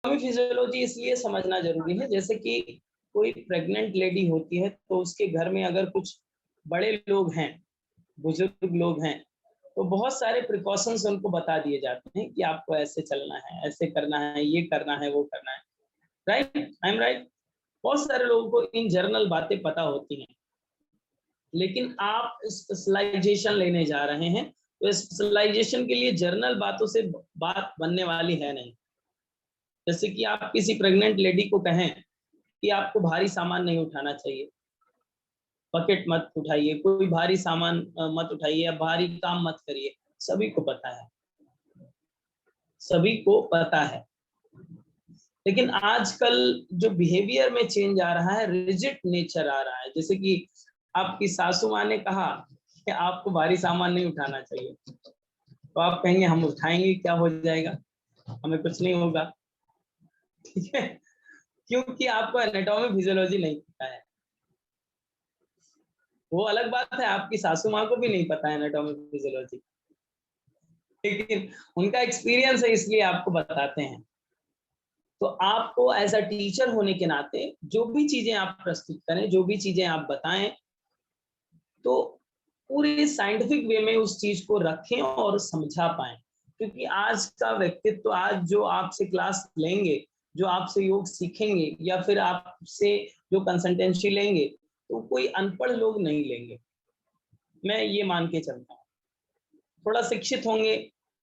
Physiology इसलिए समझना जरूरी है, जैसे कि कोई प्रेग्नेंट लेडी होती है तो उसके घर में अगर कुछ बड़े लोग हैं, बुजुर्ग लोग हैं, तो बहुत सारे प्रिकॉशंस उनको बता दिए जाते हैं कि आपको ऐसे चलना है, ऐसे करना है, ये करना है, वो करना है। Right, I am right. बहुत सारे लोगों को इन जनरल बातें पता होती हैं, लेकिन आप स्पेशलाइजेशन लेने जा रहे हैं तो स्पेशलाइजेशन के लिए जर्नल बातों से बात बनने वाली है नहीं। जैसे कि आप किसी प्रेग्नेंट लेडी को कहें कि आपको भारी सामान नहीं उठाना चाहिए, बकेट मत उठाइए, कोई भारी सामान मत उठाइए या भारी काम मत करिए, सभी को पता है, सभी को पता है। लेकिन आजकल जो बिहेवियर में चेंज आ रहा है, रिजिड नेचर आ रहा है। जैसे कि आपकी सासू माँ ने कहा कि आपको भारी सामान नहीं उठाना चाहिए, तो आप कहेंगे हम उठाएंगे, क्या हो जाएगा, हमें कुछ नहीं होगा। ठीक है, क्योंकि आपको एनाटॉमी फिजियोलॉजी नहीं पता है। वो अलग बात है, आपकी सासू माँ को भी नहीं पता है एनाटॉमी फिजियोलॉजी, लेकिन उनका एक्सपीरियंस है इसलिए आपको बताते हैं। तो आपको एज अ टीचर होने के नाते जो भी चीजें आप प्रस्तुत करें, जो भी चीजें आप बताएं, तो पूरे साइंटिफिक वे में उस चीज को रखें और समझा पाएं। क्योंकि आज का व्यक्तित्व, आज जो आपसे क्लास लेंगे, जो आपसे योग सीखेंगे या फिर आपसे जो कंसल्टेंसी लेंगे, तो कोई अनपढ़ लोग नहीं लेंगे। मैं ये मान के चलता हूँ, थोड़ा शिक्षित होंगे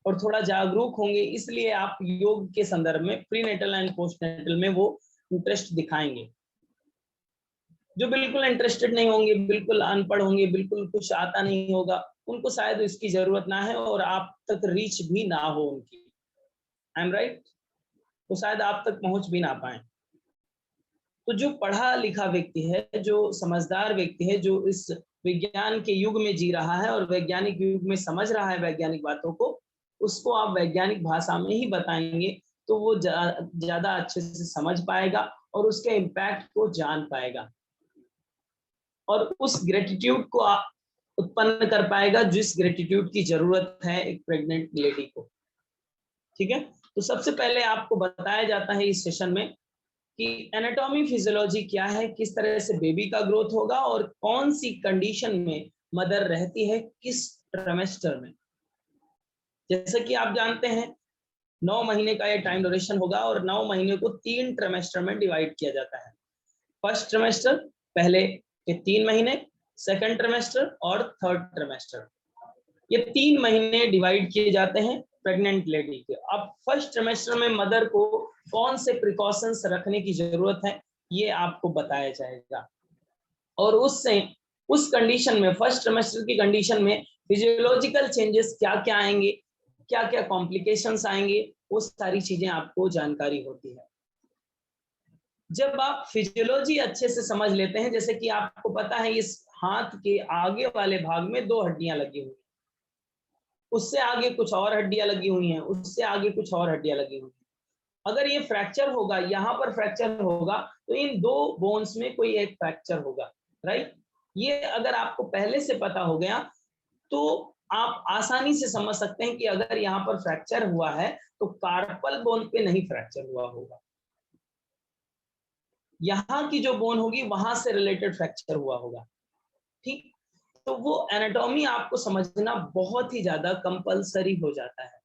और थोड़ा जागरूक होंगे, इसलिए आप योग के संदर्भ में प्रीनेटल एंड पोस्टनेटल में वो इंटरेस्ट दिखाएंगे। जो बिल्कुल इंटरेस्टेड नहीं होंगे, बिल्कुल अनपढ़ होंगे, बिल्कुल कुछ आता नहीं होगा, उनको शायद इसकी जरूरत ना है और आप तक रीच भी ना हो उनकी। आई एम राइट, तो शायद आप तक पहुंच भी ना पाए। तो जो पढ़ा लिखा व्यक्ति है, जो समझदार व्यक्ति है, जो इस विज्ञान के युग में जी रहा है और वैज्ञानिक युग में समझ रहा है वैज्ञानिक बातों को, उसको आप वैज्ञानिक भाषा में ही बताएंगे तो वो ज्यादा अच्छे से समझ पाएगा और उसके इम्पैक्ट को जान पाएगा और उस ग्रेटिट्यूड को उत्पन्न कर पाएगा जिस ग्रेटिट्यूड की जरूरत है एक प्रेग्नेंट लेडी को। ठीक है, तो सबसे पहले आपको बताया जाता है इस सेशन में कि एनाटॉमी फिजियोलॉजी क्या है, किस तरह से बेबी का ग्रोथ होगा और कौन सी कंडीशन में मदर रहती है, किस ट्राइमेस्टर में। जैसे कि आप जानते हैं 9 महीने का ये टाइम ड्यूरेशन होगा और 9 महीने को 3 ट्राइमेस्टर में डिवाइड किया जाता है। फर्स्ट ट्राइमेस्टर पहले के 3 महीने, सेकंड ट्राइमेस्टर और थर्ड ट्राइमेस्टर, ये 3 महीने डिवाइड किए जाते हैं प्रेग्नेंट लेडी के। अब फर्स्ट ट्राइमेस्टर में मदर को कौन से प्रिकॉशंस रखने की जरूरत है ये आपको बताया जाएगा और उससे उस कंडीशन में, फर्स्ट ट्राइमेस्टर की कंडीशन में फिजियोलॉजिकल चेंजेस क्या क्या आएंगे, क्या क्या कॉम्प्लिकेशंस आएंगे, वो सारी चीजें आपको जानकारी होती है। जब आप फिजियोलॉजी अच्छे से समझ लेते हैं, जैसे कि आपको पता है इस हाथ के आगे वाले भाग में 2 हड्डियां लगी हुई, उससे आगे कुछ और हड्डियां लगी हुई हैं, उससे आगे कुछ और हड्डियां लगी हुई हैं। अगर ये फ्रैक्चर होगा, यहाँ पर फ्रैक्चर होगा, तो इन 2 बोन्स में कोई एक फ्रैक्चर होगा। राइट, ये अगर आपको पहले से पता हो गया तो आप आसानी से समझ सकते हैं कि अगर यहाँ पर फ्रैक्चर हुआ है तो कार्पल बोन पे नहीं फ्रैक्चर हुआ होगा, यहाँ की जो बोन होगी वहां से रिलेटेड फ्रैक्चर हुआ होगा। ठीक, तो वो एनाटॉमी आपको समझना बहुत ही ज्यादा कंपलसरी हो जाता है।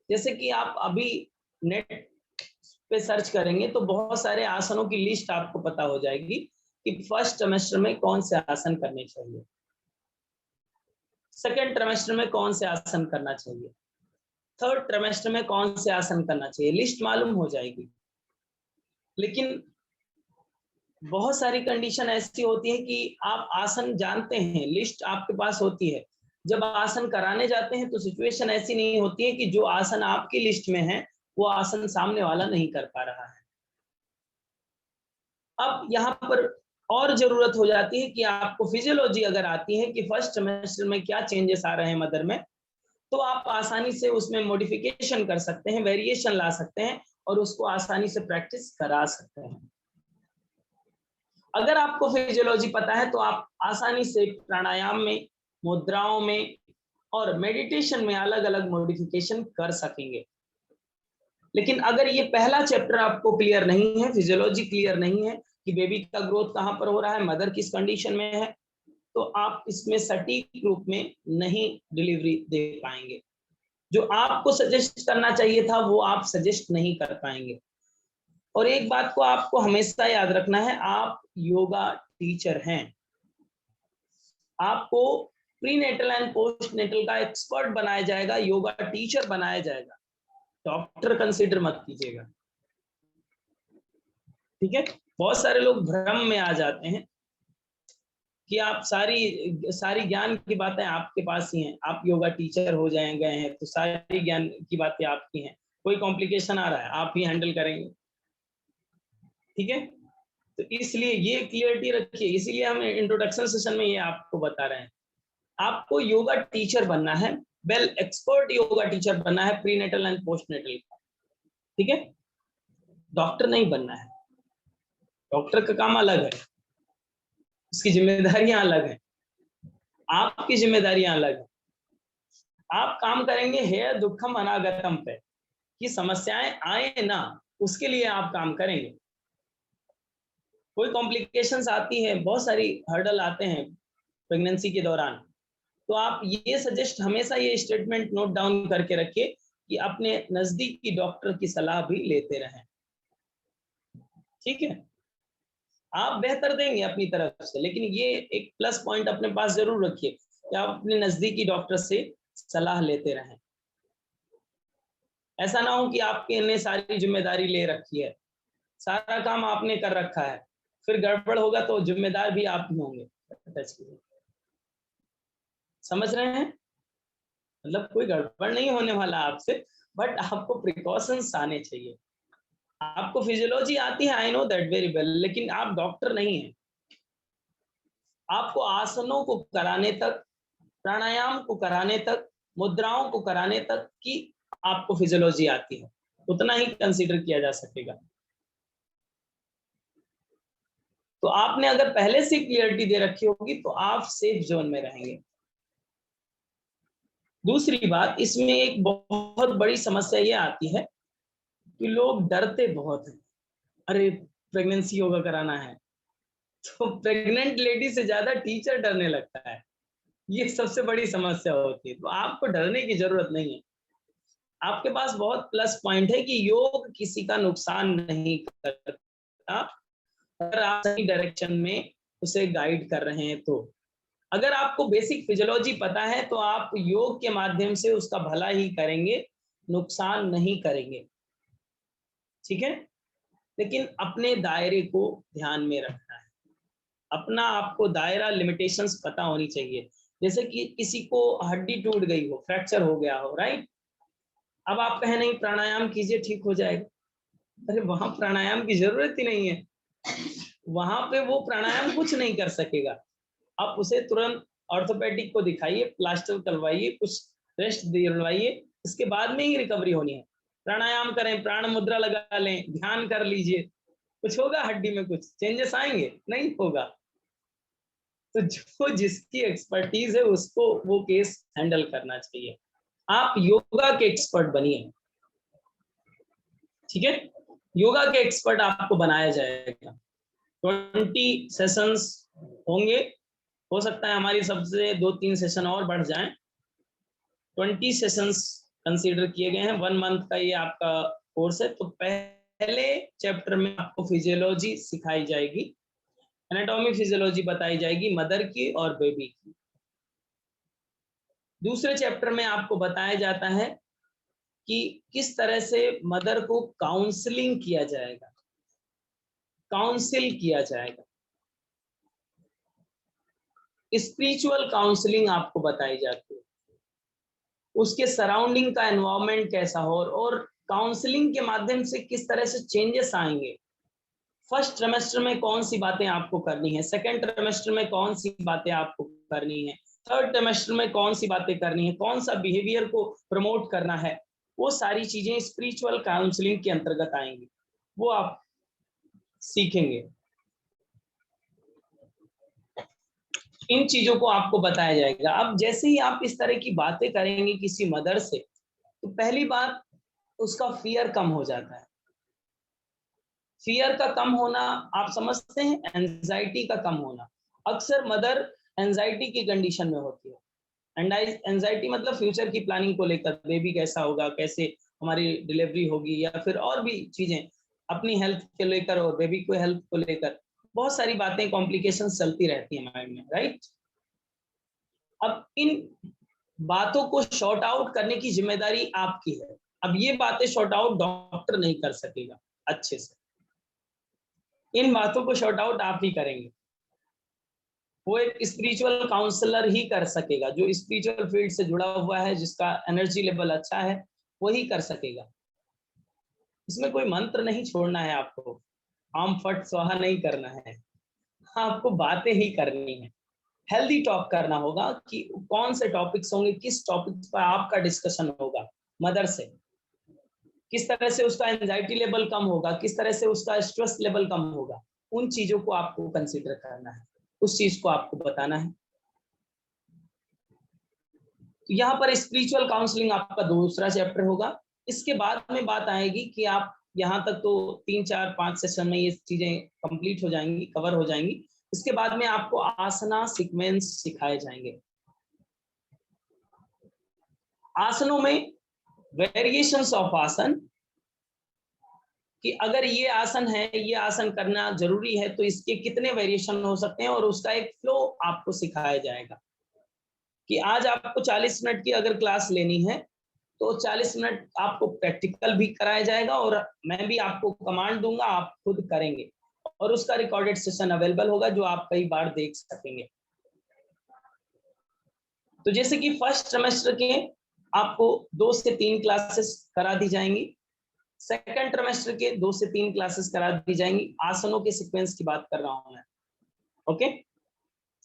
जैसे कि आप अभी नेट पे सर्च करेंगे तो बहुत सारे आसनों की लिस्ट आपको पता हो जाएगी कि फर्स्ट ट्राइमेस्टर में कौन से आसन करने चाहिए, सेकंड ट्राइमेस्टर में कौन से आसन करना चाहिए, थर्ड ट्राइमेस्टर में कौन से आसन करना चाहिए, लिस्ट मालूम हो जाएगी। लेकिन बहुत सारी कंडीशन ऐसी होती है कि आप आसन जानते हैं, लिस्ट आपके पास होती है, जब आसन कराने जाते हैं तो सिचुएशन ऐसी नहीं होती है कि जो आसन आपकी लिस्ट में है वो आसन सामने वाला नहीं कर पा रहा है। अब यहाँ पर और जरूरत हो जाती है कि आपको फिजियोलॉजी अगर आती है कि फर्स्ट सेमेस्टर में क्या चेंजेस आ रहे हैं मदर में, तो आप आसानी से उसमें मॉडिफिकेशन कर सकते हैं, वेरिएशन ला सकते हैं और उसको आसानी से प्रैक्टिस करा सकते हैं। अगर आपको फिजियोलॉजी पता है तो आप आसानी से प्राणायाम में, मुद्राओं में और मेडिटेशन में अलग अलग मॉडिफिकेशन कर सकेंगे। लेकिन अगर ये पहला चैप्टर आपको क्लियर नहीं है, फिजियोलॉजी क्लियर नहीं है कि बेबी का ग्रोथ कहाँ पर हो रहा है, मदर किस कंडीशन में है, तो आप इसमें सटीक रूप में नहीं डिलीवरी दे पाएंगे। जो आपको सजेस्ट करना चाहिए था वो आप सजेस्ट नहीं कर पाएंगे। और एक बात को आपको हमेशा याद रखना है, आप योगा टीचर हैं। आपको प्रीनेटल एंड पोस्टनेटल का एक्सपर्ट बनाया जाएगा, योगा टीचर बनाया जाएगा, डॉक्टर कंसीडर मत कीजिएगा। ठीक है, बहुत सारे लोग भ्रम में आ जाते हैं कि आप सारी ज्ञान की बातें आपके पास ही हैं, आप योगा टीचर हो गए हैं तो सारी ज्ञान की बातें आपकी हैं, कोई कॉम्प्लिकेशन आ रहा है आप ही हैंडल करेंगे। ठीक है, तो इसलिए ये क्लियरिटी रखिए, इसीलिए हम इंट्रोडक्शन सेशन में ये आपको बता रहे हैं। आपको योगा टीचर बनना है, वेल एक्सपर्ट योगा टीचर बनना है, प्रीनेटल एंड पोस्टनेटल का। ठीक है, डॉक्टर नहीं बनना है। डॉक्टर का काम अलग है, उसकी जिम्मेदारियां अलग है, आपकी जिम्मेदारियां अलग है। आप काम करेंगे हेय दुखम अनागतम पे, कि समस्याएं आए ना, उसके लिए आप काम करेंगे। कोई कॉम्प्लिकेशंस आती है, बहुत सारी हर्डल आते हैं प्रेगनेंसी के दौरान, तो आप ये सजेस्ट हमेशा ये स्टेटमेंट नोट डाउन करके रखिए कि अपने नजदीकी डॉक्टर की सलाह भी लेते रहें। ठीक है, आप बेहतर देंगे अपनी तरफ से, लेकिन ये एक प्लस पॉइंट अपने पास जरूर रखिए कि आप अपने नजदीकी डॉक्टर से सलाह लेते रहें। ऐसा ना हो कि आपके ने सारी जिम्मेदारी ले रखी है, सारा काम आपने कर रखा है, फिर गड़बड़ होगा तो जिम्मेदार भी आप ही होंगे। समझ रहे हैं, मतलब कोई गड़बड़ नहीं होने वाला आपसे, बट आपको प्रिकॉशंस आने चाहिए। आपको फिजियोलॉजी आती है, I know that very well, लेकिन आप डॉक्टर नहीं हैं। आपको आसनों को कराने तक, प्राणायाम को कराने तक, मुद्राओं को कराने तक की आपको फिजियोलॉजी आती है, उतना ही कंसीडर किया जा सकेगा। तो आपने अगर पहले से क्लियरिटी दे रखी होगी तो आप सेफ जोन में रहेंगे। दूसरी बात, इसमें एक बहुत बड़ी समस्या ये आती है कि लोग डरते बहुत हैं। अरे प्रेगनेंसी योगा कराना है, तो प्रेग्नेंट लेडी से ज्यादा टीचर डरने लगता है, ये सबसे बड़ी समस्या होती है। तो आपको डरने की जरूरत नहीं है, आपके पास बहुत प्लस पॉइंट है कि योग किसी का नुकसान नहीं करता अगर आप सही डायरेक्शन में उसे गाइड कर रहे हैं। तो अगर आपको बेसिक फिजियोलॉजी पता है तो आप योग के माध्यम से उसका भला ही करेंगे, नुकसान नहीं करेंगे। ठीक है, लेकिन अपने दायरे को ध्यान में रखना है, अपना आपको दायरा, लिमिटेशंस पता होनी चाहिए। जैसे कि किसी को हड्डी टूट गई हो, फ्रैक्चर हो गया हो, राइट, अब आप कहें नहीं प्राणायाम कीजिए ठीक हो जाएगा, अरे वहां प्राणायाम की जरूरत ही नहीं है, वहां पे वो प्राणायाम कुछ नहीं कर सकेगा। आप उसे तुरंत ऑर्थोपेडिक को दिखाइए, प्लास्टर करवाइए, कुछ रेस्ट दिलवाइए, इसके बाद में ही रिकवरी होनी है। प्राणायाम करें, प्राण मुद्रा लगा लें, ध्यान कर लीजिए, कुछ होगा हड्डी में, कुछ चेंजेस आएंगे? नहीं होगा। तो जो जिसकी एक्सपर्टीज है उसको वो केस हैंडल करना चाहिए। आप योगा के एक्सपर्ट बनिए। ठीक है, योगा के एक्सपर्ट आपको बनाया जाएगा। 20 सेशंस होंगे, हो सकता है हमारी सबसे 2-3 सेशन और बढ़ जाएं। 20 सेशंस कंसीडर किए गए हैं, 1 मंथ का ये आपका कोर्स है। तो पहले चैप्टर में आपको फिजियोलॉजी सिखाई जाएगी, एनाटॉमी फिजियोलॉजी बताई जाएगी मदर की और बेबी की। दूसरे चैप्टर में आपको बताया जाता है कि किस तरह से मदर को काउंसलिंग किया जाएगा, काउंसिल किया जाएगा, स्पिरिचुअल काउंसलिंग आपको बताई जाती है, उसके सराउंडिंग का एनवायरनमेंट कैसा हो, और काउंसलिंग के माध्यम से किस तरह से चेंजेस आएंगे। फर्स्ट ट्रिमेस्टर में कौन सी बातें आपको करनी है, सेकंड ट्रिमेस्टर में कौन सी बातें आपको करनी है, थर्ड ट्रिमेस्टर में कौन सी बातें करनी है, कौन सा बिहेवियर को प्रमोट करना है, वो सारी चीजें स्पिरिचुअल काउंसलिंग के अंतर्गत आएंगी, वो आप सीखेंगे। इन चीजों को आपको बताया जाएगा। अब जैसे ही आप इस तरह की बातें करेंगे किसी मदर से, तो पहली बात उसका फियर कम हो जाता है। फियर का कम होना आप समझते हैं, एंजाइटी का कम होना। अक्सर मदर एंजाइटी की कंडीशन में होती है। एंजाइटी मतलब फ्यूचर की प्लानिंग को लेकर, बेबी कैसा होगा, कैसे हमारी डिलीवरी होगी, या फिर और भी चीजें अपनी हेल्थ को लेकर और बेबी को हेल्थ को लेकर बहुत सारी बातें, कॉम्प्लिकेशंस चलती रहती है माइंड में, राइट। अब इन बातों को शॉर्ट आउट करने की जिम्मेदारी आपकी है। अब ये बातें शॉर्ट आउट डॉक्टर नहीं कर सकेगा अच्छे से, इन बातों को शॉर्ट आउट आप ही करेंगे। वो एक स्पिरिचुअल काउंसलर ही कर सकेगा, जो स्पिरिचुअल फील्ड से जुड़ा हुआ है, जिसका एनर्जी लेवल अच्छा है, वही कर सकेगा। इसमें कोई मंत्र नहीं छोड़ना है आपको, आम फट स्वाहा नहीं करना है, आपको बातें ही करनी है। हेल्दी टॉक करना होगा कि कौन से टॉपिक्स होंगे, किस टॉपिक्स पर आपका डिस्कशन होगा मदर से, किस तरह से उसका एंजाइटी लेवल कम होगा, किस तरह से उसका स्ट्रेस लेवल कम होगा। उन चीजों को आपको कंसीडर करना है, उस चीज को आपको बताना है। तो यहाँ पर स्पिरिचुअल काउंसलिंग आपका दूसरा चैप्टर होगा। इसके बाद में बात आएगी कि आप यहाँ तक तो 3, 4, 5 सेशन में ये चीजें कंप्लीट हो जाएंगी, कवर हो जाएंगी। इसके बाद में आपको आसना सीक्वेंस सिखाए जाएंगे। आसनों में वेरिएशंस ऑफ आसन, कि अगर ये आसन है, ये आसन करना जरूरी है, तो इसके कितने वेरिएशन हो सकते हैं, और उसका एक फ्लो आपको सिखाया जाएगा। कि आज आपको 40 मिनट की अगर क्लास लेनी है, तो 40 मिनट आपको प्रैक्टिकल भी कराया जाएगा, और मैं भी आपको कमांड दूंगा, आप खुद करेंगे, और उसका रिकॉर्डेड सेशन अवेलेबल होगा, जो आप कई बार देख सकेंगे। तो जैसे कि फर्स्ट सेमेस्टर के आपको 2 से 3 क्लासेस करा दी जाएंगी, सेकंड ट्रिमेस्टर के 2 से 3 क्लासेस करा दी जाएंगी। आसनों के सीक्वेंस की बात कर रहा हूं मैं, ओके।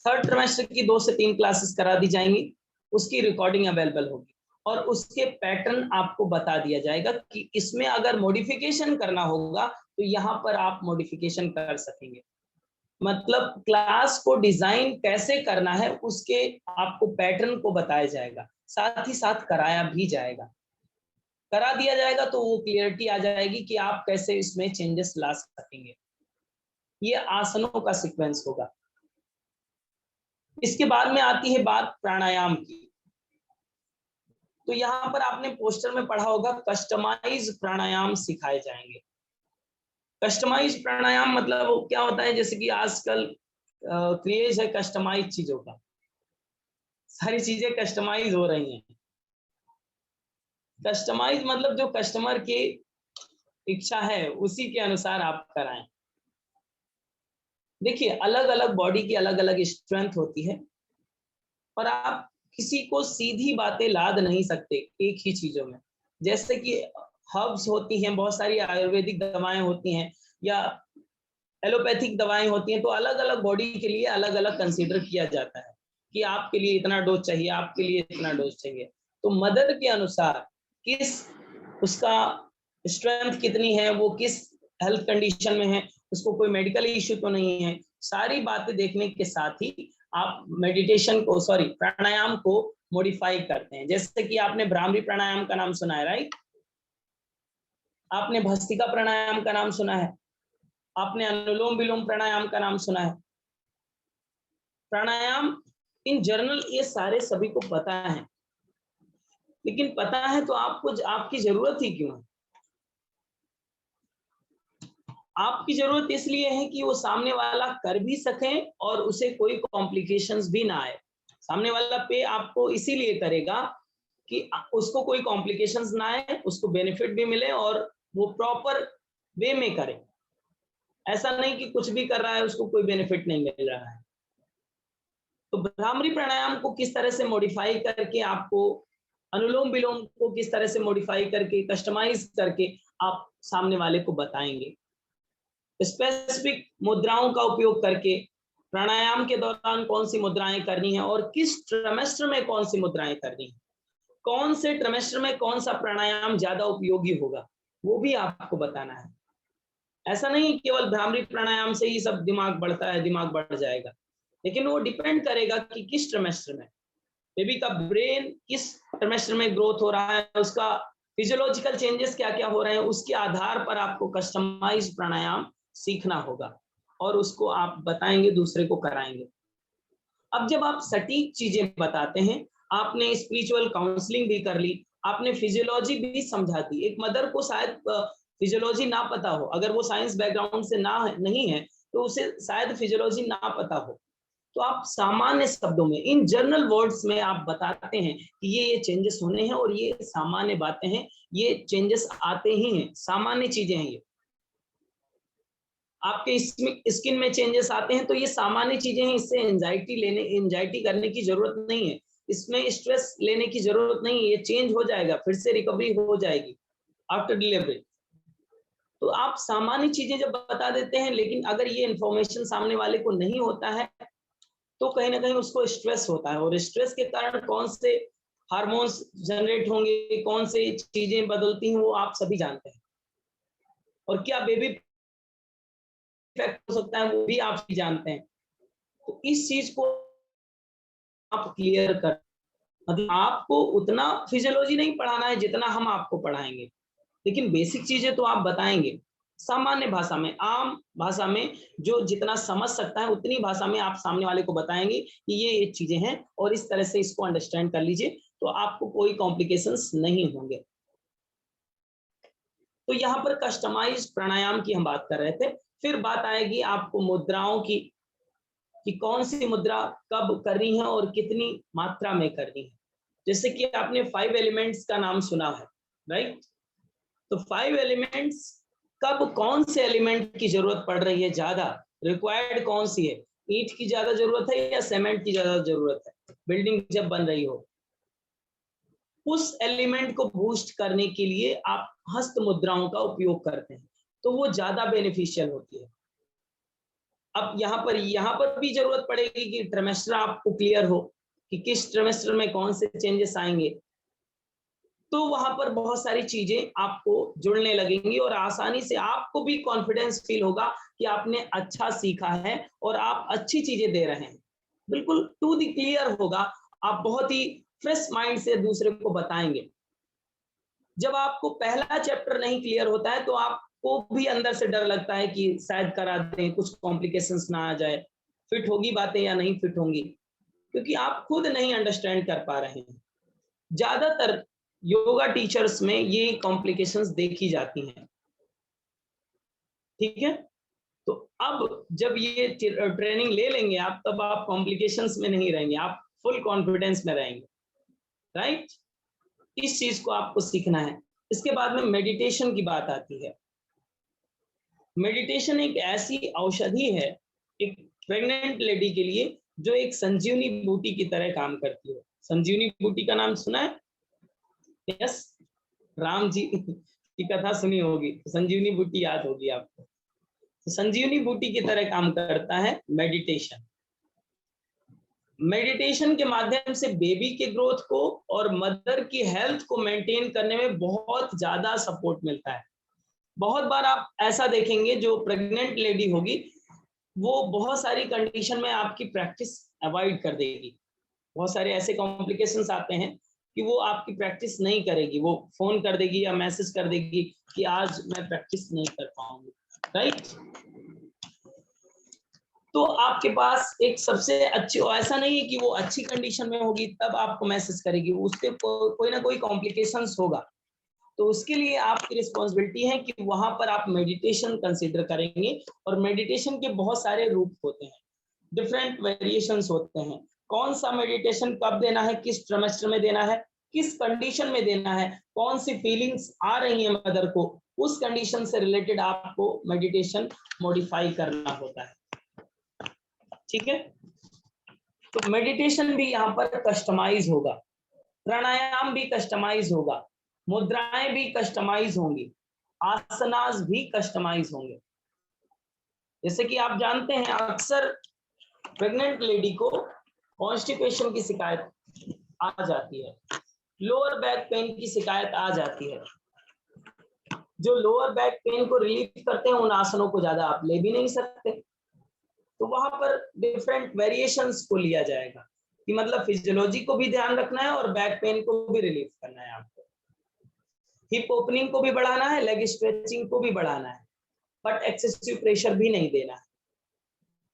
थर्ड ट्रिमेस्टर की 2 से 3 क्लासेस करा दी जाएंगी, उसकी रिकॉर्डिंग अवेलेबल होगी, और उसके पैटर्न आपको बता दिया जाएगा कि इसमें अगर मॉडिफिकेशन करना होगा तो यहाँ पर आप मॉडिफिकेशन कर सकेंगे। मतलब क्लास को डिजाइन कैसे करना है, उसके आपको पैटर्न को बताया जाएगा, साथ ही साथ कराया भी जाएगा। करा दिया जाएगा तो वो क्लियरिटी आ जाएगी कि आप कैसे इसमें चेंजेस ला सकेंगे। ये आसनों का सीक्वेंस होगा। इसके बाद में आती है बात प्राणायाम की। तो यहाँ पर आपने पोस्टर में पढ़ा होगा, कस्टमाइज प्राणायाम सिखाए जाएंगे। कस्टमाइज प्राणायाम मतलब वो क्या होता है, जैसे कि आजकल क्रेज है कस्टमाइज चीजों का, सारी चीजें कस्टमाइज हो रही हैं। कस्टमाइज मतलब जो कस्टमर की इच्छा है उसी के अनुसार आप कराएं। देखिए, अलग अलग बॉडी की अलग अलग स्ट्रेंथ होती है, और आप किसी को सीधी बातें लाद नहीं सकते एक ही चीजों में। जैसे कि हर्ब्स होती हैं, बहुत सारी आयुर्वेदिक दवाएं होती हैं, या एलोपैथिक दवाएं होती हैं, तो अलग अलग बॉडी के लिए अलग अलग कंसीडर किया जाता है कि आपके लिए इतना डोज चाहिए, आपके लिए इतना डोज चाहिए। तो मदर के अनुसार किस उसका स्ट्रेंथ कितनी है, वो किस हेल्थ कंडीशन में है, उसको कोई मेडिकल इश्यू तो नहीं है, सारी बातें देखने के साथ ही आप मेडिटेशन को, सॉरी, प्राणायाम को मॉडिफाई करते हैं। जैसे कि आपने भ्रामरी प्राणायाम का नाम सुना है, राइट। आपने भस्त्रिका प्राणायाम का नाम सुना है, आपने अनुलोम विलोम प्राणायाम का नाम सुना है। प्राणायाम इन जनरल ये सारे सभी को पता है, लेकिन पता है तो आपको आपकी जरूरत ही क्यों है? आपकी जरूरत इसलिए है कि वो सामने वाला कर भी सके और उसे कोई कॉम्प्लिकेशंस भी ना आए। सामने वाला पे आपको इसीलिए करेगा कि उसको कोई कॉम्प्लिकेशंस ना आए, उसको बेनिफिट भी मिले, और वो प्रॉपर वे में करे। ऐसा नहीं कि कुछ भी कर रहा है उसको कोई बेनिफिट नहीं मिल रहा है। तो भ्रामरी प्राणायाम को किस तरह से मॉडिफाई करके, आपको अनुलोम विलोम को किस तरह से मॉडिफाई करके, कस्टमाइज करके आप सामने वाले को बताएंगे। स्पेसिफिक मुद्राओं का उपयोग करके प्राणायाम के दौरान कौन सी मुद्राएं करनी है, और किस ट्रिमेस्टर में कौन सी मुद्राएं करनी है, कौन से ट्रिमेस्टर में कौन सा प्राणायाम ज्यादा उपयोगी होगा, वो भी आपको बताना है। ऐसा नहीं केवल भ्रामरी प्राणायाम से ही सब दिमाग बढ़ता है, दिमाग बढ़ जाएगा, लेकिन वो डिपेंड करेगा कि किस ट्रिमेस्टर में बेबी का ब्रेन किस ट्रिमेस्टर में ग्रोथ हो रहा है, उसका फिजियोलॉजिकल चेंजेस क्या क्या हो रहे हैं, उसके आधार पर आपको कस्टमाइज प्राणायाम सीखना होगा और उसको आप बताएंगे, दूसरे को कराएंगे। अब जब आप सटीक चीजें बताते हैं, आपने स्पिरिचुअल काउंसलिंग भी कर ली, आपने फिजियोलॉजी भी समझा दी। एक मदर को शायद फिजियोलॉजी ना पता हो, अगर वो साइंस बैकग्राउंड से ना नहीं है तो उसे शायद फिजियोलॉजी ना पता हो, तो आप सामान्य शब्दों में, इन जनरल वर्ड्स में आप बताते हैं कि ये चेंजेस होने हैं और ये सामान्य बातें हैं, ये चेंजेस आते ही हैं, सामान्य चीजें हैं ये। आपके स्किन में चेंजेस आते हैं तो ये सामान्य चीजें हैं, इससे एंजाइटी करने की जरूरत नहीं है, इसमें स्ट्रेस लेने की जरूरत नहीं है, ये चेंज हो जाएगा, फिर से रिकवरी हो जाएगी आफ्टर डिलीवरी। तो आप सामान्य चीजें जब बता देते हैं, लेकिन अगर ये इंफॉर्मेशन सामने वाले को नहीं होता है तो कहीं ना कहीं उसको स्ट्रेस होता है, और स्ट्रेस के कारण कौन से हार्मोन्स जनरेट होंगे, कौन से चीजें बदलती हैं, वो आप सभी जानते हैं, और क्या बेबी इफेक्ट हो सकता है वो भी आप जानते हैं। तो इस चीज को आप क्लियर कर, मतलब आपको उतना फिजियोलॉजी नहीं पढ़ाना है जितना हम आपको पढ़ाएंगे, लेकिन बेसिक चीजें तो आप बताएंगे सामान्य भाषा में, आम भाषा में, जो जितना समझ सकता है उतनी भाषा में आप सामने वाले को बताएंगे कि ये चीजें हैं और इस तरह से इसको अंडरस्टैंड कर लीजिए, तो आपको कोई कॉम्प्लिकेशंस नहीं होंगे। तो यहाँ पर कस्टमाइज प्राणायाम की हम बात कर रहे थे। फिर बात आएगी आपको मुद्राओं की, कि कौन सी मुद्रा कब करनी है और कितनी मात्रा में करनी है। जैसे कि आपने 5 एलिमेंट्स का नाम सुना है, राइट? तो 5 एलिमेंट्स, कब कौन से एलिमेंट की जरूरत पड़ रही है, ज्यादा रिक्वायर्ड कौन सी है, ईंट की ज्यादा जरूरत है या सीमेंट की ज्यादा जरूरत है बिल्डिंग जब बन रही हो, उस एलिमेंट को बूस्ट करने के लिए आप हस्त मुद्राओं का उपयोग करते हैं, तो वो ज्यादा बेनिफिशियल होती है। अब यहाँ पर भी जरूरत पड़ेगी कि ट्रिमेस्टर आपको क्लियर हो कि किस ट्रिमेस्टर में कौन से चेंजेस आएंगे, तो वहां पर बहुत सारी चीजें आपको जुड़ने लगेंगी और आसानी से आपको भी कॉन्फिडेंस फील होगा कि आपने अच्छा सीखा है और आप अच्छी चीजें दे रहे हैं, बिल्कुल टू द क्लियर होगा, आप बहुत ही फ्रेश माइंड से दूसरे को बताएंगे। जब आपको पहला चैप्टर नहीं क्लियर होता है तो आपको भी अंदर से डर लगता है कि शायद करा दें, कुछ कॉम्प्लिकेशंस ना आ जाए, फिट होगी बातें या नहीं फिट होंगी, क्योंकि आप खुद नहीं अंडरस्टैंड कर पा रहे हैं। ज्यादातर योगा टीचर्स में ये कॉम्प्लिकेशंस देखी जाती हैं, ठीक है? तो अब जब ये ट्रेनिंग ले लेंगे आप, तब आप कॉम्प्लिकेशंस में नहीं रहेंगे, आप फुल कॉन्फिडेंस में रहेंगे, राइट? इस चीज को आपको सीखना है। इसके बाद में मेडिटेशन की बात आती है। मेडिटेशन एक ऐसी औषधि है एक प्रेग्नेंट लेडी के लिए, जो एक संजीवनी बूटी की तरह काम करती है। संजीवनी बूटी का नाम सुना है? यस, राम जी की कथा सुनी होगी, संजीवनी बूटी याद होगी आपको। तो संजीवनी बूटी की तरह काम करता है मेडिटेशन। मेडिटेशन के माध्यम से बेबी के ग्रोथ को और मदर की हेल्थ को मेंटेन करने में बहुत ज्यादा सपोर्ट मिलता है। बहुत बार आप ऐसा देखेंगे, जो प्रेग्नेंट लेडी होगी वो बहुत सारी कंडीशन में आपकी प्रैक्टिस अवॉइड कर देगी। बहुत सारे ऐसे कॉम्प्लिकेशंस आते हैं कि वो आपकी प्रैक्टिस नहीं करेगी, वो फोन कर देगी या मैसेज कर देगी कि आज मैं प्रैक्टिस नहीं कर पाऊंगी, राइट? तो आपके पास एक सबसे अच्छी, ऐसा नहीं है कि वो अच्छी कंडीशन में होगी तब आपको मैसेज करेगी, उसके कोई ना कोई कॉम्प्लिकेशंस होगा, तो उसके लिए आपकी रिस्पॉन्सिबिलिटी है कि वहां पर आप मेडिटेशन कंसीडर करेंगे। और मेडिटेशन के बहुत सारे रूप होते हैं, डिफरेंट वेरिएशंस होते हैं। कौन सा मेडिटेशन कब देना है, किस ट्रिमेस्टर में देना है, किस कंडीशन में देना है, कौन सी फीलिंग्स आ रही है मदर को, उस कंडीशन से रिलेटेड आपको मेडिटेशन मॉडिफाई करना होता है, ठीक है? तो मेडिटेशन भी यहाँ पर कस्टमाइज होगा, प्राणायाम भी कस्टमाइज होगा, मुद्राएं भी कस्टमाइज होंगी, आसनास भी कस्टमाइज होंगे। जैसे कि आप जानते हैं अक्सर प्रेग्नेंट लेडी को कॉन्स्टिपेशन की शिकायत आ जाती है, लोअर बैक पेन की शिकायत आ जाती है। जो लोअर बैक पेन को रिलीव करते हैं उन आसनों को ज्यादा आप ले भी नहीं सकते, तो वहां पर डिफरेंट वेरिएशंस को लिया जाएगा कि मतलब फिजियोलॉजी को भी ध्यान रखना है और बैक पेन को भी रिलीव करना है आपको, हिप ओपनिंग को भी बढ़ाना है, लेग स्ट्रेचिंग को भी बढ़ाना है, बट एक्सेसिव प्रेशर भी नहीं देना है।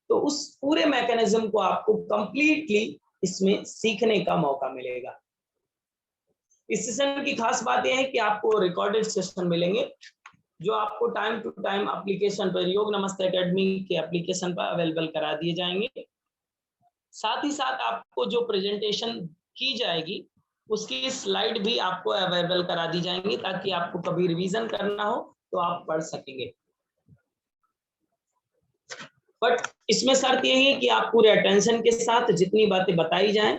तो उस पूरे मैकेनिज्म को आपको कंप्लीटली इसमें सीखने का मौका मिलेगा। इस सेशन की खास बात यह है कि आपको रिकॉर्डेड सेशन मिलेंगे, जो आपको टाइम टू टाइम एप्लीकेशन पर, योग नमस्ते एकेडमी के एप्लीकेशन पर अवेलेबल करा दिए जाएंगे। साथ ही साथ आपको जो प्रेजेंटेशन की जाएगी उसकी स्लाइड भी आपको अवेलेबल करा दी जाएंगी, ताकि आपको कभी रिवीजन करना हो तो आप पढ़ सकेंगे। बट इसमें शर्त यही है कि आप पूरे अटेंशन के साथ जितनी बातें बताई जाएं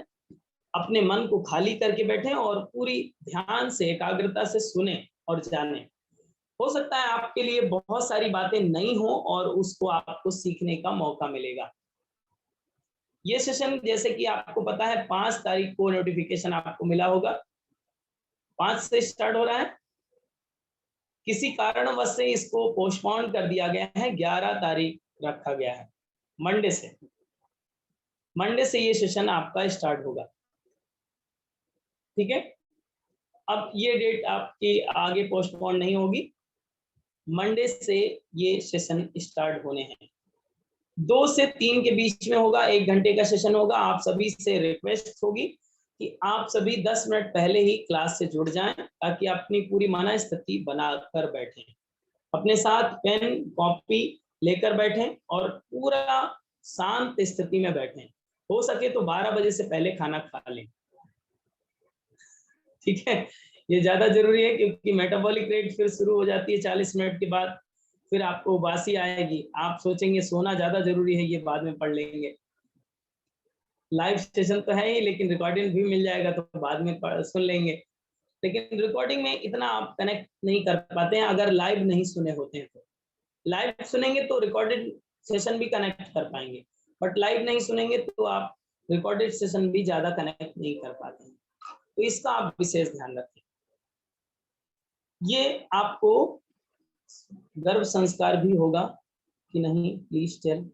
अपने मन को खाली करके बैठें और पूरी ध्यान से, एकाग्रता से सुने और जाने। हो सकता है आपके लिए बहुत सारी बातें नई हो और उसको आपको सीखने का मौका मिलेगा। ये सेशन जैसे कि आपको पता है 5 तारीख को नोटिफिकेशन आपको मिला होगा, 5 से स्टार्ट हो रहा है। किसी कारणवश से इसको पोस्टपोन कर दिया गया है, 11 तारीख रखा गया है। मंडे से ये सेशन आपका स्टार्ट होगा, ठीक है। अब ये डेट आपकी आगे पोस्टपोन नहीं होगी, मंडे से ये सेशन स्टार्ट होने हैं। 2 से 3 के बीच में होगा, 1 घंटे का सेशन होगा। आप सभी से रिक्वेस्ट होगी कि आप सभी 10 मिनट पहले ही क्लास से जुड़ जाएं, ताकि अपनी पूरी मानसिक स्थिति बनाकर बैठें। अपने साथ पेन कॉपी लेकर बैठें और पूरा शांत स्थिति में बैठें। हो सके तो 12 बजे से पहले खाना खा लें, ठीक है। ये ज्यादा जरूरी है, क्योंकि मेटाबॉलिक रेट फिर शुरू हो जाती है 40 मिनट के बाद, फिर आपको उबासी आएगी। आप सोचेंगे सोना ज्यादा जरूरी है, ये बाद में पढ़ लेंगे। लाइव सेशन तो है ही, लेकिन रिकॉर्डिंग भी मिल जाएगा तो बाद में सुन लेंगे। लेकिन रिकॉर्डिंग में इतना आप कनेक्ट नहीं कर पाते हैं अगर लाइव नहीं सुने होते हैं। तो लाइव सुनेंगे तो रिकॉर्डेड सेशन भी कनेक्ट कर पाएंगे, बट लाइव नहीं सुनेंगे तो आप रिकॉर्डेड सेशन भी ज्यादा कनेक्ट नहीं कर पाते हैं। तो इसका आप विशेष ध्यान रखें। ये आपको गर्भ संस्कार भी होगा कि नहीं, प्लीज टेल।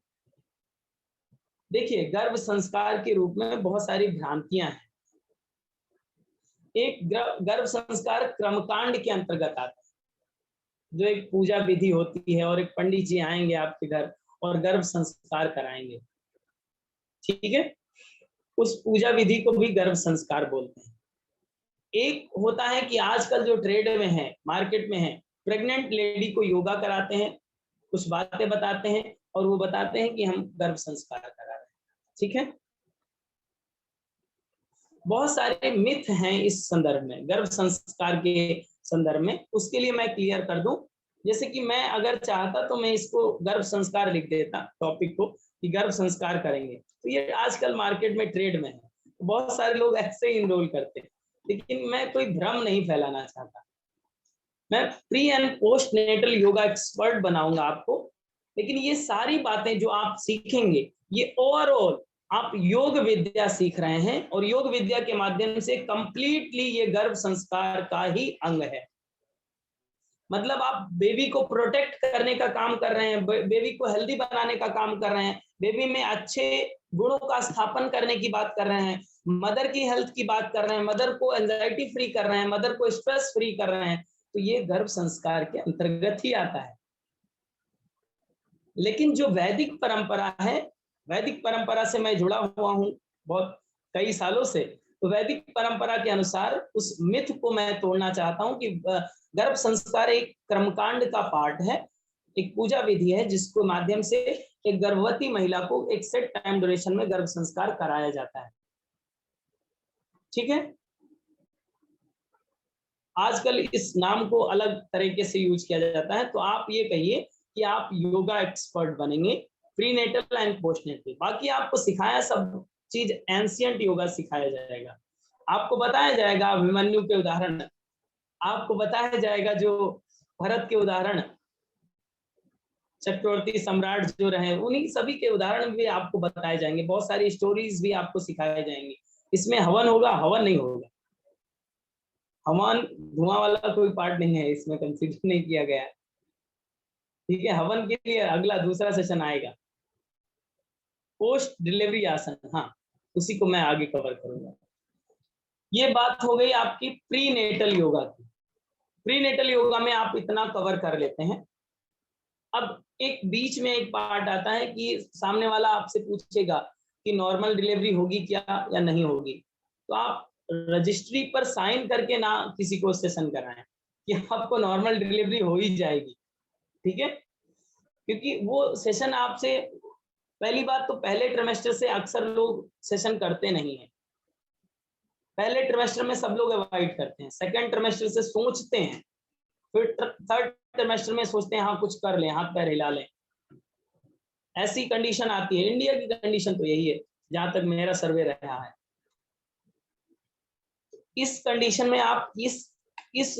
देखिए, गर्भ संस्कार के रूप में बहुत सारी भ्रांतियां हैं। एक गर्भ संस्कार कर्मकांड के अंतर्गत आता है, जो एक पूजा विधि होती है और एक पंडित जी आएंगे आपके घर और गर्भ संस्कार कराएंगे, ठीक है। उस पूजा विधि को भी गर्भ संस्कार बोलते हैं। एक होता है कि आजकल जो ट्रेड में है, मार्केट में है, प्रेग्नेंट लेडी को योगा कराते हैं, कुछ बातें बताते हैं और वो बताते हैं कि हम गर्भ संस्कार करा रहे हैं, ठीक है। बहुत सारे मिथ हैं इस संदर्भ में, गर्भ संस्कार के संदर्भ में। उसके लिए मैं क्लियर कर दूं, जैसे कि मैं अगर चाहता तो मैं इसको गर्भ संस्कार लिख देता, टॉपिक को, कि गर्भ संस्कार करेंगे। तो ये आजकल मार्केट में ट्रेड में है, तो बहुत सारे लोग ऐसे ही इनरोल करते हैं, लेकिन मैं कोई भ्रम नहीं फैलाना चाहता। मैं pre and post natal yoga expert बनाऊंगा आपको, लेकिन ये सारी बातें जो आप सीखेंगे, ये ओवरऑल आप योग विद्या सीख रहे हैं, और योग विद्या के माध्यम से कंप्लीटली ये गर्भ संस्कार का ही अंग है। मतलब आप बेबी को प्रोटेक्ट करने का काम कर रहे हैं, बेबी को हेल्दी बनाने का काम कर रहे हैं, बेबी में अच्छे गुणों का स्थापन करने की बात कर रहे हैं, मदर की हेल्थ की बात कर रहे हैं, मदर को एंजाइटी फ्री कर रहे हैं, मदर को स्ट्रेस फ्री कर रहे हैं। तो ये गर्भ संस्कार के अंतर्गत ही आता है। लेकिन जो वैदिक परंपरा है, वैदिक परंपरा से मैं जुड़ा हुआ हूं बहुत कई सालों से, तो वैदिक परंपरा के अनुसार उस मिथ को मैं तोड़ना चाहता हूं कि गर्भ संस्कार एक कर्मकांड का पार्ट है, एक पूजा विधि है, जिसको माध्यम से एक गर्भवती महिला को एक सेट टाइम ड्यूरेशन में गर्भ संस्कार कराया जाता है, ठीक है। आजकल इस नाम को अलग तरीके से यूज किया जाता है, तो आप ये कहिए कि आप योगा एक्सपर्ट बनेंगे, प्रीनेटल एंड पोस्टनेटल। बाकी आपको सिखाया सब चीज एंशिएंट योगा सिखाया जाएगा, आपको बताया जाएगा अभिमन्यु के उदाहरण, आपको बताया जाएगा जो भरत के उदाहरण, चक्रवर्ती सम्राट जो रहे, उन्हीं सभी के उदाहरण भी आपको बताए जाएंगे, बहुत सारी स्टोरीज भी आपको सिखाए जाएंगे। इसमें हवन होगा, हवन नहीं होगा, हवन धुआं वाला कोई पार्ट नहीं है, इसमें कंसीडर नहीं किया गया है, ठीक है। हवन के लिए अगला दूसरा सेशन आएगा। पोस्ट डिलीवरी आसन, हाँ, उसी को मैं आगे कवर करूंगा। ये बात हो गई आपकी प्री नेटल योगा की। प्रीनेटल योगा में आप इतना कवर कर लेते हैं। अब एक बीच में एक पार्ट आता है कि सामने वाला आपसे पूछेगा कि नॉर्मल डिलीवरी होगी क्या या नहीं होगी, तो आप रजिस्ट्री पर साइन करके ना किसी को सेशन कराएं कि आपको नॉर्मल डिलीवरी हो ही जाएगी, ठीक है? क्योंकि वो सेशन आपसे, पहली बात तो पहले ट्रिमेस्टर से अक्सर लोग सेशन करते नहीं है, पहले ट्रिमेस्टर में सब लोग अवॉइड करते हैं, सेकंड ट्रिमेस्टर से सोचते हैं, फिर थर्ड ट्रिमेस्टर में सोचते हैं हाँ कुछ कर लें, हाथ पैर हिला लें, ऐसी कंडीशन आती है। इंडिया की कंडीशन तो यही है जहां तक मेरा सर्वे रहा है। इस कंडीशन में आप इस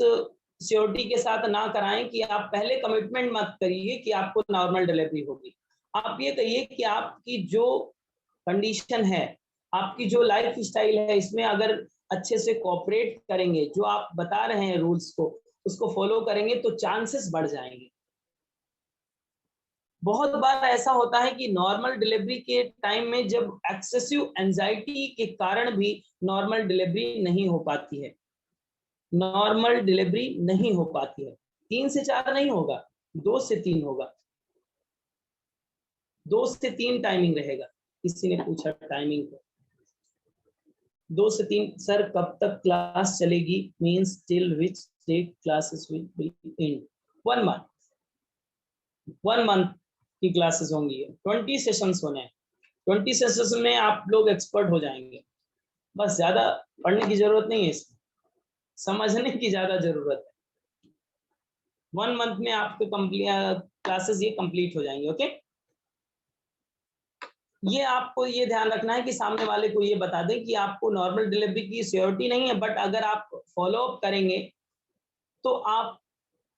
श्योरिटी के साथ ना कराएं कि आप पहले कमिटमेंट मत करिए कि आपको नॉर्मल डिलीवरी होगी। आप ये कहिए कि आपकी जो कंडीशन है, आपकी जो लाइफ स्टाइल है, इसमें अगर अच्छे से कोऑपरेट करेंगे, जो आप बता रहे हैं रूल्स को, उसको फॉलो करेंगे तो चांसेस बढ़ जाएंगे। बहुत बार ऐसा होता है कि नॉर्मल डिलीवरी के टाइम में जब एक्सेसिव एंजाइटी के कारण भी नॉर्मल डिलीवरी नहीं हो पाती है, नॉर्मल डिलीवरी नहीं हो पाती है। 3 से 4 नहीं होगा, 2 से 3 होगा, 2 से 3 टाइमिंग रहेगा। किसी ने पूछा टाइमिंग को, 2 से 3 सर कब तक क्लास चलेगी, means till which date classes will be end? 1 month, 1 month की क्लासेस होंगी, 20 सेशंस होने हैं। 20 सेशंस में आप लोग एक्सपर्ट हो जाएंगे। बस ज्यादा पढ़ने की जरूरत नहीं है, इसमें समझने की ज्यादा जरूरत है। 1 मंथ में आपके क्लासेस ये कंप्लीट हो जाएंगे। ओके, ये आपको ये ध्यान रखना है कि सामने वाले को ये बता दें कि आपको नॉर्मल डिलीवरी की श्योरिटी नहीं है, बट अगर आप फॉलो अप करेंगे तो आप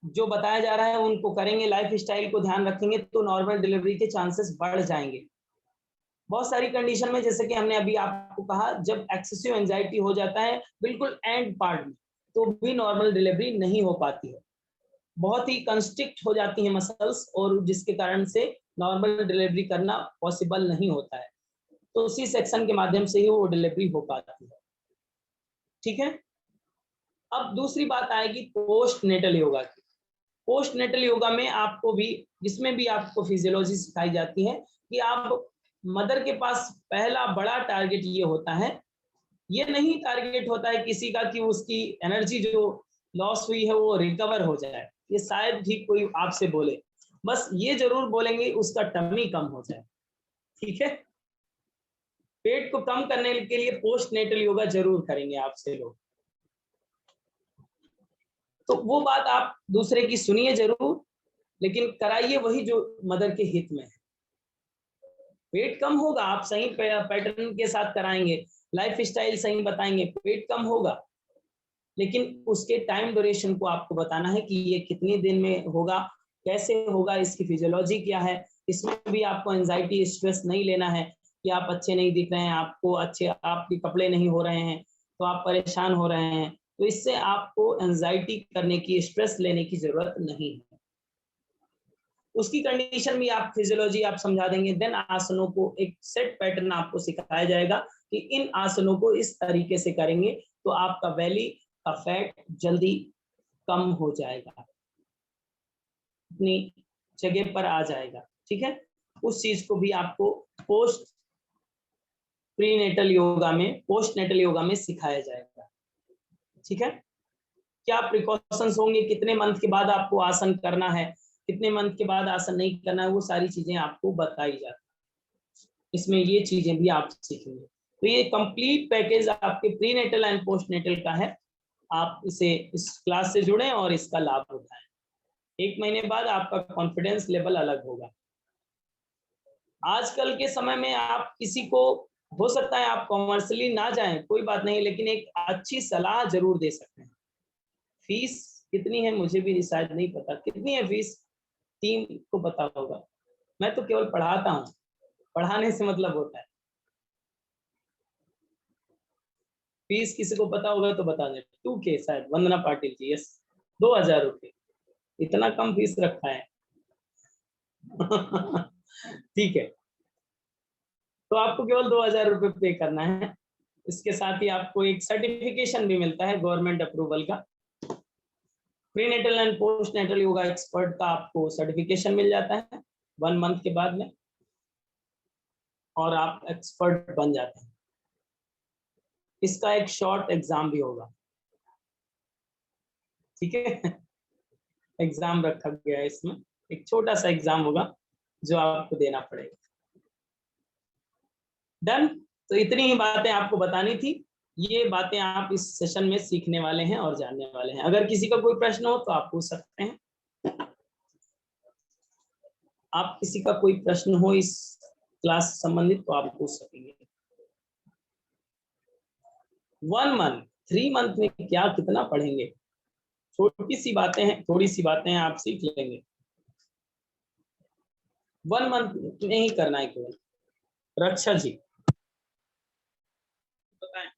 जो बताया जा रहा है उनको करेंगे, लाइफ स्टाइल को ध्यान रखेंगे तो नॉर्मल डिलीवरी के चांसेस बढ़ जाएंगे। बहुत सारी कंडीशन में, जैसे कि हमने अभी आपको कहा, जब एक्सेसिव एंजाइटी हो जाता है बिल्कुल एंड पार्ट में, तो भी नॉर्मल डिलीवरी नहीं हो पाती है, बहुत ही कंस्ट्रिक्ट हो जाती है मसल्स, और जिसके कारण से नॉर्मल डिलीवरी करना पॉसिबल नहीं होता है। तो उसी सेक्शन के माध्यम से ही वो डिलीवरी हो पाती है। ठीक है, अब दूसरी बात आएगी पोस्ट नेटल योगा की। पोस्ट नेटल योगा में आपको भी, जिसमें भी आपको फिजियोलॉजी सिखाई जाती है कि आप मदर के पास पहला बड़ा टारगेट ये होता है, ये नहीं टारगेट होता है किसी का कि उसकी एनर्जी जो लॉस हुई है वो रिकवर हो जाए, ये शायद ही कोई आपसे बोले, बस ये जरूर बोलेंगे उसका टमी कम हो जाए। ठीक है, पेट को कम करने के लिए पोस्ट नेटल योगा जरूर करेंगे आपसे लोग। तो वो बात आप दूसरे की सुनिए जरूर, लेकिन कराइए वही जो मदर के हित में है। पेट कम होगा, आप सही पैटर्न के साथ कराएंगे, लाइफ स्टाइल सही बताएंगे, पेट कम होगा, लेकिन उसके टाइम ड्यूरेशन को आपको बताना है कि ये कितने दिन में होगा, कैसे होगा, इसकी फिजियोलॉजी क्या है। इसमें भी आपको एंजाइटी स्ट्रेस नहीं लेना है कि आप अच्छे नहीं दिख रहे हैं, आपको अच्छे आपके कपड़े नहीं हो रहे हैं तो आप परेशान हो रहे हैं, तो इससे आपको एंजाइटी करने की, स्ट्रेस लेने की जरूरत नहीं है। उसकी कंडीशन भी आप फिजियोलॉजी आप समझा देंगे। देन आसनों को एक सेट पैटर्न आपको सिखाया जाएगा कि इन आसनों को इस तरीके से करेंगे तो आपका बेली का फैट जल्दी कम हो जाएगा, अपनी जगह पर आ जाएगा। ठीक है, उस चीज को भी आपको पोस्ट प्रीनेटल योगा में, पोस्ट नेटल योगा में सिखाया जाएगा। ठीक है, क्या प्रिकॉशंस होंगे, कितने मंथ के बाद आपको आसन करना है, कितने मंथ के बाद आसन नहीं करना है, वो सारी चीजें आपको बताई जाती है। इसमें ये चीजें भी आप सीखेंगे। तो ये कंप्लीट पैकेज आपके प्रीनेटल एंड पोस्टनेटल का है। आप इसे इस क्लास से जुड़ें और इसका लाभ उठाएं। 1 महीने बाद आपका कॉन्फिडेंस लेवल अलग होगा। आजकल के समय में आप किसी को, हो सकता है आप कॉमर्शियली ना जाएं, कोई बात नहीं, लेकिन एक अच्छी सलाह जरूर दे सकते हैं। फीस कितनी है मुझे भी शायद नहीं पता, कितनी है फीस? टीम को पता होगा, मैं तो केवल पढ़ाता हूँ, पढ़ाने से मतलब होता है। फीस किसी को पता होगा तो बता दें। 2K शायद, वंदना पाटिल जी, यस, 2000 रुपये, इतना कम फीस रखा है। ठीक है, तो आपको केवल 2000 रुपये पे करना है। इसके साथ ही आपको एक सर्टिफिकेशन भी मिलता है गवर्नमेंट अप्रूवल का। Prenatal and postnatal yoga expert का आपको सर्टिफिकेशन मिल जाता है 1 मंथ के बाद में, और आप एक्सपर्ट बन जाते हैं। इसका एक शॉर्ट एग्जाम भी होगा, ठीक है। एग्जाम रखा गया है इसमें, एक छोटा सा एग्जाम होगा जो आपको देना पड़ेगा। डन। तो इतनी ही बातें आपको बतानी थी। ये बातें आप इस सेशन में सीखने वाले हैं और जानने वाले हैं। अगर किसी का कोई प्रश्न हो तो आप पूछ सकते हैं। आप किसी का कोई प्रश्न हो इस क्लास से संबंधित तो आप पूछ सकेंगे। 1 मंथ 3 मंथ में क्या कितना पढ़ेंगे, छोटी सी बातें हैं, थोड़ी सी बातें हैं, आप सीख लेंगे। 1 मंथ में ही करना है केवल। रक्षा जी बताएं।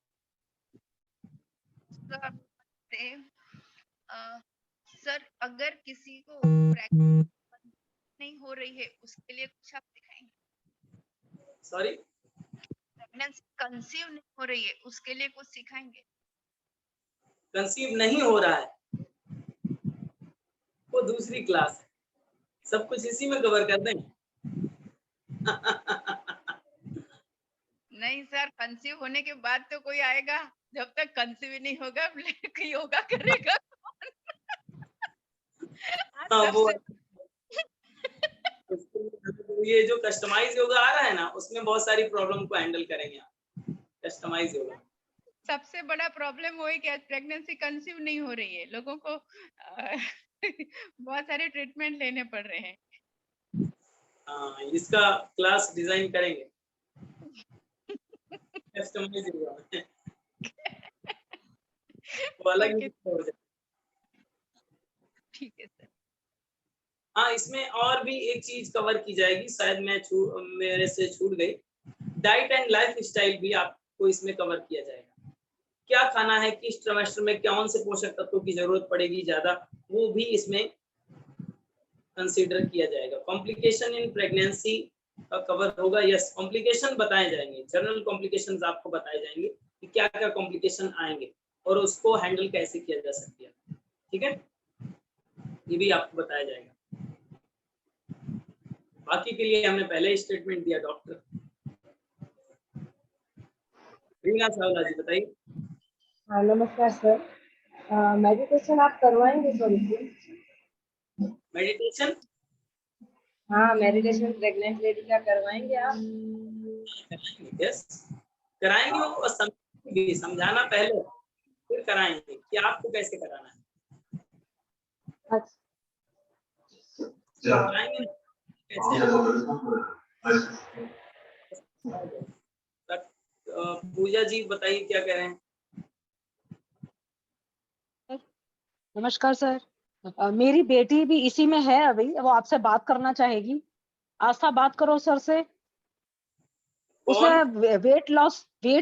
सर अगर किसी को प्रैक्टिस नहीं हो रही है उसके लिए कुछ आप सिखाएंगे? सॉरी, प्रेगनेंसी कंसीव नहीं हो रही है उसके लिए कुछ सिखाएंगे? कंसीव नहीं हो रहा है वो दूसरी क्लास है, सब कुछ इसी में कवर कर देंगे। नहीं सर, कंसीव होने के बाद तो कोई आएगा, जब तक कंसीव नहीं होगा योगा करेगा हाँ, वो सबसे ये जो कस्टमाइज योगा आ रहा है ना, उसमें बहुत सारी प्रॉब्लम को हैंडल करेंगे आप। कस्टमाइज योगा सबसे बड़ा प्रॉब्लम वो है कि प्रेगनेंसी कंसीव नहीं हो रही है, लोगों को बहुत सारे ट्रीटमेंट लेने पड़ रहे हैं। हाँ, इसका क्लास डिजाइन करेंगे कस्टमाइज योगा में। वो अलग ही हो जाए। ठीक है सर। हाँ, इसमें और भी एक चीज कवर की जाएगी, शायद मेरे से छूट गई। डाइट एंड लाइफ स्टाइल भी आपको इसमें कवर किया जाएगा। क्या खाना है, किस ट्राइमेस्टर में कौन से पोषक तत्वों की जरूरत पड़ेगी ज्यादा, वो भी इसमें कंसीडर किया जाएगा। कॉम्प्लिकेशन इन प्रेगनेंसी का कवर होगा। यस, कॉम्प्लिकेशन बताए जाएंगे, जनरल कॉम्प्लिकेशंस आपको बताए जाएंगे कि क्या क्या कॉम्प्लिकेशन आएंगे और उसको हैंडल कैसे किया जा सकता है। ठीक है, ये भी आपको बताया जाएगा। बाकी के लिए हमने पहले ही स्टेटमेंट दिया। डॉक्टर रीना चावला जी बताइए। हाँ नमस्कार सर, मेडिटेशन आप करवाएंगे सर इसमें? मेडिटेशन, हाँ मेडिटेशन प्रेग्नेंट लेडी का करवाएंगे आप? यस कराएंगे, और समझाना पहले फिर कराएंगे कि आपको कैसे कराना है। अच्छा कराएंगे पूजा जी बताइए क्या कह रहे हैं। नमस्कार सर, मेरी बेटी भी इसी में है, अभी वो आपसे बात करना चाहेगी। आस्था बात करो सर से। उसने वेट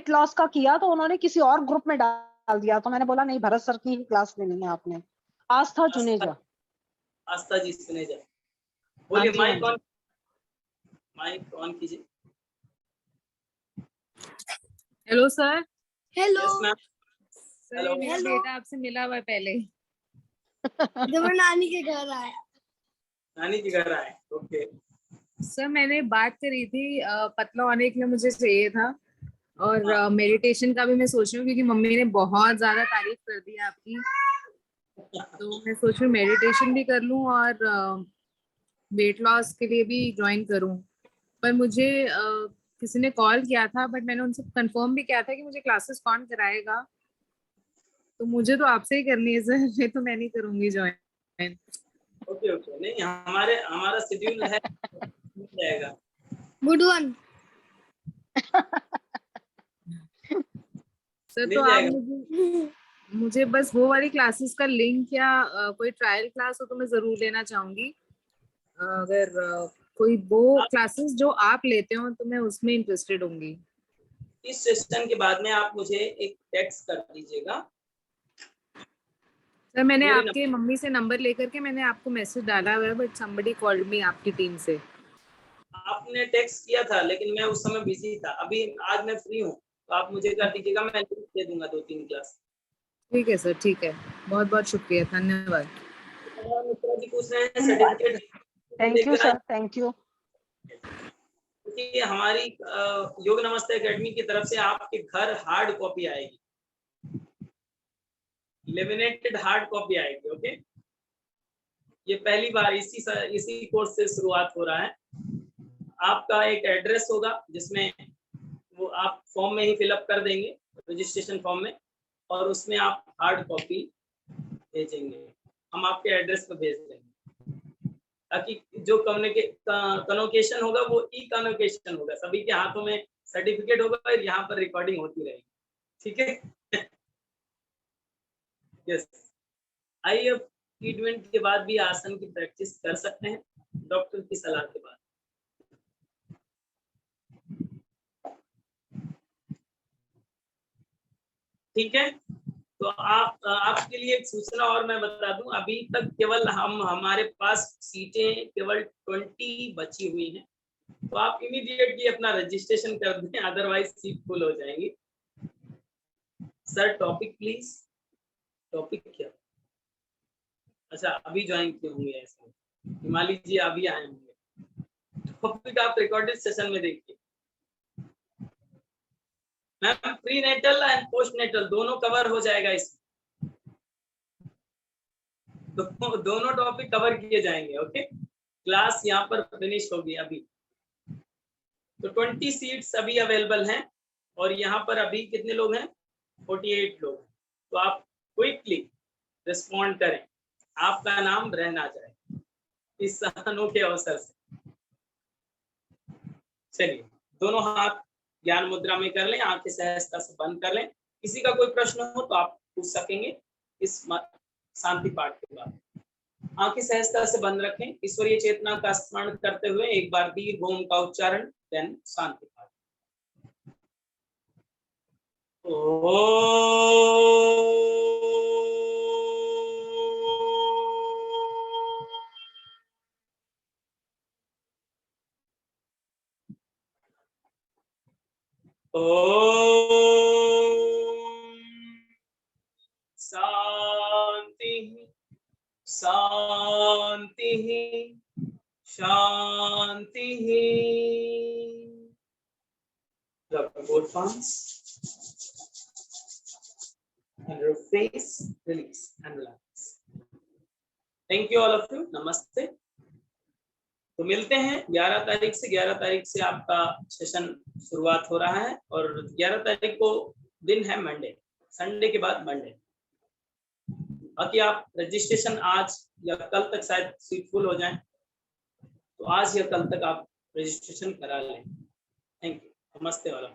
लॉस का किया तो उन्होंने किसी और ग्रुप में डाल दिया, तो मैंने बोला नहीं, भरत सर की ही क्लास लेनी है आपने। आस्था जुनेजा। आस्था जी सुनेजा, बोलिए। माइक ऑन कीजिए। Hello sir. हेलो सर मेरा बेटा आपसे मिला हुआ है पहले। जब मैं नानी के घर आया। नानी के घर आए, ओके। सर मैंने बात करी थी, पतला होने के लिए मुझे चाहिए था, और मेडिटेशन का भी मैं सोच रही हूँ क्योंकि मम्मी ने बहुत ज्यादा तारीफ कर दी है आपकी, तो मैं सोच रही हूँ मेडिटेशन भी कर लूँ और वेट लॉस के लिए भी ज्वाइन करूँ। पर मुझे किसी ने कॉल किया था, बट मैंने उनसे कंफर्म भी किया था कि मुझे क्लासेस कौन कराएगा, तो मुझे तो आपसे ही करनी है सर, ये तो मैं नहीं करूंगी ज्वाइन। ओके ओके, नहीं हमारा शेड्यूल है, मिल जाएगा। Good one. सर मिल तो आप जाएगा। मुझे बस वो वाली क्लासेस का लिंक या कोई ट्रायल क्लास हो तो मैं जरूर लेना चाहूंगी। अगर कोई वो क्लासेस जो आप लेते हो तो मैं उसमें इंटरेस्टेड होंगी। इस सेशन के बाद में आप मुझे एक टेक्स्ट कर दीजिएगा। सर मैंने आपके मम्मी से नंबर लेकर के मैंने आपको मैसेज डाला हुआ है, बट समबडी कॉल्ड मी आपकी टीम से। आपने टेक्स्ट किया था लेकिन मैं उस समय बिजी था। अभी आज मैं फ्री हूँ तो आप मुझे कर दीजिएगा, मैं लिंक दे दूंगा 2-3 क्लास। ठीक है सर, ठीक है, बहुत बहुत शुक्रिया, धन्यवाद। मित्रा जी पूछ रहे हैं certificate thank you sir, thank you. क्योंकि हमारी योग नमस्ते एकेडमी की तरफ से आपके घर हार्ड कॉपी आएगी, लेमिनेटेड हार्ड कॉपी आएगी। ओके, ये पहली बार इसी कोर्स से शुरुआत हो रहा है। आपका एक एड्रेस होगा जिसमें वो आप फॉर्म में ही फिलअप कर देंगे, रजिस्ट्रेशन फॉर्म में, और उसमें आप हार्ड कॉपी भेजेंगे, हम आपके एड्रेस पर भेज देंगे, ताकि जो कन्वोकेशन होगा वो ई कन्वोकेशन होगा, सभी के हाथों में सर्टिफिकेट होगा और यहाँ पर रिकॉर्डिंग होती रहेगी। ठीक है। यस, आइए अब ट्रीटमेंट के बाद भी आसन की प्रैक्टिस कर सकते हैं डॉक्टर की सलाह के बाद। ठीक है, तो आपके लिए एक सूचना और मैं बता दूं, अभी तक केवल हमारे पास सीटें केवल 20 बची हुई हैं, तो आप इमीडिएटली अपना रजिस्ट्रेशन कर दें, अदरवाइज सीट फुल हो जाएंगी। सर टॉपिक प्लीज, टॉपिक क्या? अच्छा, अभी ज्वाइन किए होंगे ऐसे, हिमाली जी अभी आए होंगे। टॉपिक आप रिकॉर्डेड सेशन में देखिए। Ma'am pre natal and post natal दोनों कवर हो जाएगा इसमें, दोनों टॉपिक कवर किए जाएंगे। ओके, क्लास यहाँ पर फिनिश होगी अभी। तो 20 सीट्स अभी अवेलेबल हैं और यहाँ पर अभी कितने लोग हैं? 48 लोग। तो आप क्विकली रिस्पॉन्ड करें, आपका नाम रह ना जाए इस अनोखे अवसर से। चलिए, दोनों हाथ ज्ञान मुद्रा में कर लें, आंखें सहजता से बंद कर लें। किसी का कोई प्रश्न हो तो आप पूछ सकेंगे इस शांति पाठ के बाद। आंखें सहजता से बंद रखें, ईश्वरीय चेतना का स्मरण करते हुए एक बार दीर्घ ओम का उच्चारण, देन शांति पाठ। शांति शांति शांति। Both palms and your face, release and relax. Thank you all of you. नमस्ते। तो मिलते हैं 11 तारीख से। 11 तारीख से आपका सेशन शुरुआत हो रहा है और 11 तारीख को दिन है मंडे, संडे के बाद मंडे। बाकी आप रजिस्ट्रेशन आज या कल तक शायद सीट फुल हो जाए, तो आज या कल तक आप रजिस्ट्रेशन करा लें। थैंक यू, नमस्ते वाला।